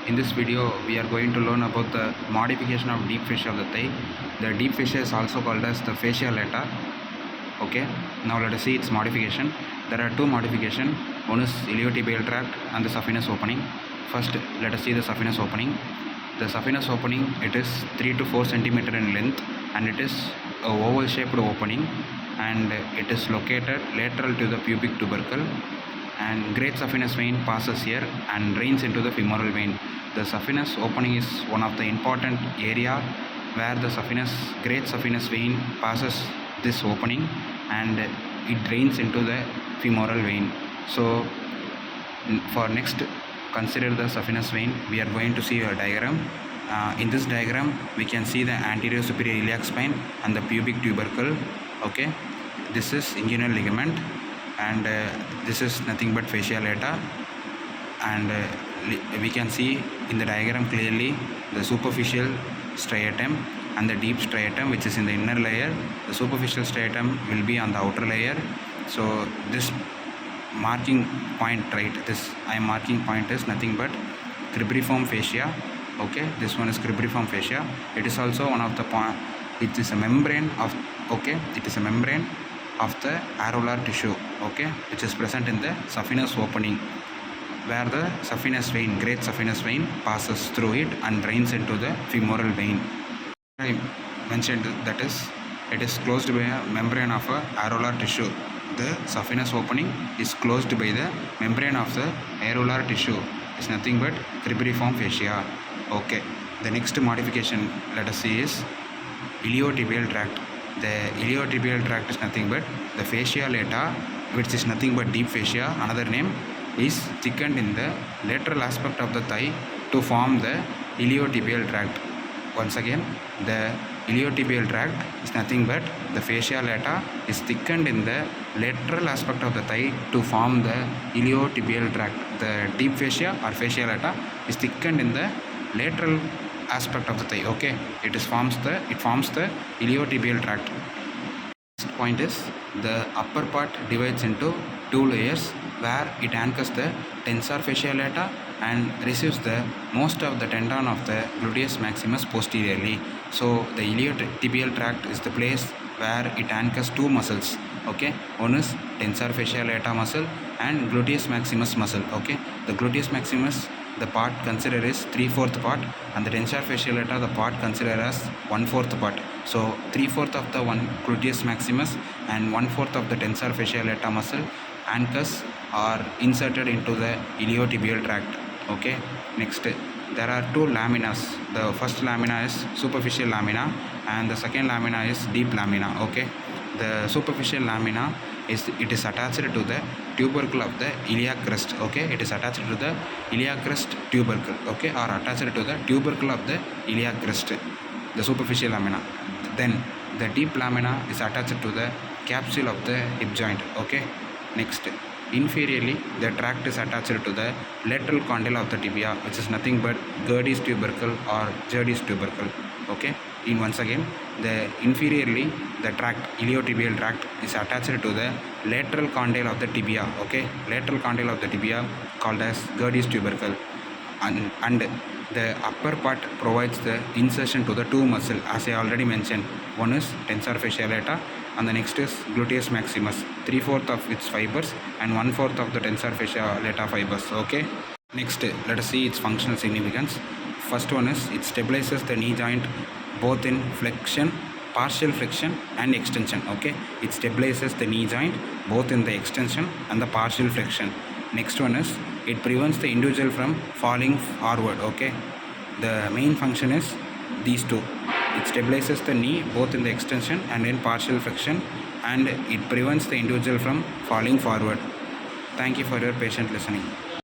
In this video, we are going to learn about the modification of deep fascia of the thigh. The deep fascia is also called as the fascia lata. Okay, now let us see its modification. There are two modifications. One is iliotibial tract and the saphenous opening. First, let us see the saphenous opening. The saphenous opening, it is 3 to 4 centimeter in length, and it is a oval shaped opening, and it is located lateral to the pubic tubercle, and great saphenous vein passes here and drains into the femoral vein. The saphenous opening is one of the important area where the great saphenous vein passes this opening and it drains into the femoral vein. So for next, consider the saphenous vein. We are going to see a diagram. In this diagram, we can see the anterior superior iliac spine and the pubic tubercle. Okay, this is inguinal ligament, and this is nothing but fascia lata, and we can see in the diagram clearly the superficial striatum and the deep striatum, which is in the inner layer. The superficial striatum will be on the outer layer. So this marking point, right, this I am marking point is nothing but cribriform fascia. Okay, this one is cribriform fascia. It is also one of the it is a membrane of it is a membrane of the areolar tissue, okay, which is present in the saphenous opening, where the saphenous vein, great saphenous vein, passes through it and drains into the femoral vein. I mentioned that is it is closed by a membrane of a areolar tissue. The saphenous opening is closed by the membrane of the areolar tissue. It's nothing but cribriform fascia. Okay, the next modification let us see is iliotibial tract. The iliotibial tract is nothing but the fascia lata, which is nothing but deep fascia. Another name is thickened in the lateral aspect of the thigh to form the iliotibial tract. Once again, the iliotibial tract is nothing but the fascia lata is thickened in the lateral aspect of the thigh to form the iliotibial tract. The deep fascia or fascia lata is thickened in the lateral aspect of the thigh. Okay, it forms the iliotibial tract. Next point is the upper part divides into two layers, where it anchors the tensor fascia lata and receives the most of the tendon of the gluteus maximus posteriorly. So the iliotibial tract is the place where it anchors two muscles. Okay, one is tensor fascia lata muscle and gluteus maximus muscle. Okay, the gluteus maximus, the part considered is 3/4 part, and the tensor fascia lata, the part considered as 1/4 part. So 3/4 of the gluteus maximus and 1/4 of the tensor fascia lata muscle anchors are inserted into the iliotibial tract. Okay, next there are two laminas. The first lamina is superficial lamina and the second lamina is deep lamina. Okay, the superficial lamina is attached to the tubercle of the iliac crest. Okay, it is attached to the iliac crest tubercle. Okay, or attached to the tubercle of the iliac crest, the superficial lamina. Then the deep lamina is attached to the capsule of the hip joint. Okay, next inferiorly the tract is attached to the lateral condyle of the tibia, which is nothing but Gerdy's tubercle or Gerdy's tubercle. Okay, once again, the inferiorly the tract, iliotibial tract, is attached to the lateral condyle of the tibia. Okay, lateral condyle of the tibia called as Gerdy's tubercle, and the upper part provides the insertion to the two muscles, as I already mentioned. One is tensor fascia lata and the next is gluteus maximus, 3/4 of its fibers and 1/4 of the tensor fascia lata fibers. Okay, next let us see its functional significance. First one is it stabilizes the knee joint both in flexion, partial flexion and extension. Okay, it stabilizes the knee joint both in the extension and the partial flexion. Next one is it prevents the individual from falling forward. Okay, the main function is these two. It stabilizes the knee both in the extension and in partial flexion, and it prevents the individual from falling forward. Thank you for your patient listening.